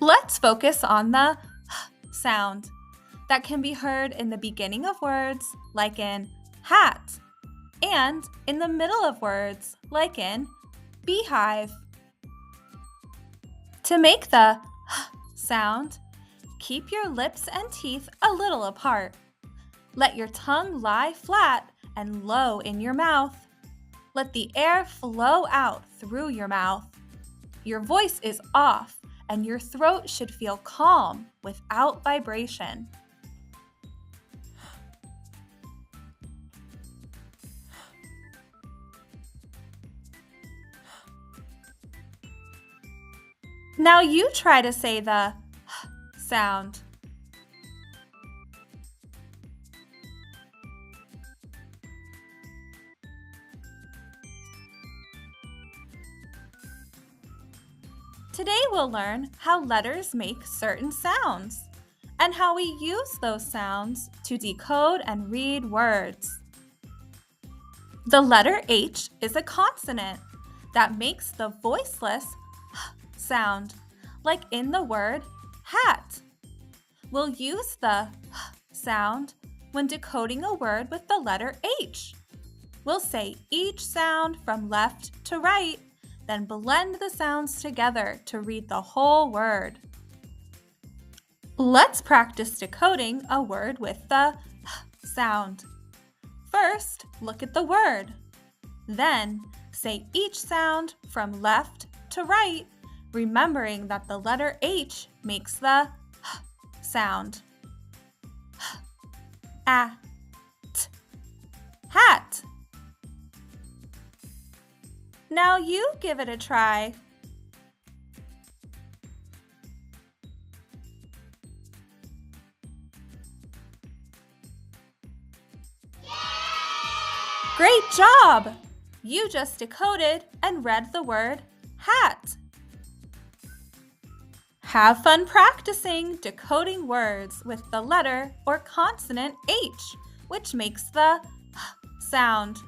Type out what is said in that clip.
Let's focus on the sound that can be heard in the beginning of words, like in hat, and in the middle of words, like in beehive. To make the sound, keep your lips and teeth a little apart. Let your tongue lie flat and low in your mouth. Let the air flow out through your mouth. Your voice is off, and your throat should feel calm without vibration. Now you try to say the sound. Today we'll learn how letters make certain sounds and how we use those sounds to decode and read words. The letter H is a consonant that makes the voiceless sound, like in the word hat. We'll use the sound when decoding a word with the letter H. We'll say each sound from left to right, then blend the sounds together to read the whole word. Let's practice decoding a word with the sound. First, look at the word. Then, say each sound from left to right, remembering that the letter H makes the sound. At, hat. Now you give it a try. Great job! You just decoded and read the word hat. Have fun practicing decoding words with the letter or consonant H, which makes the sound.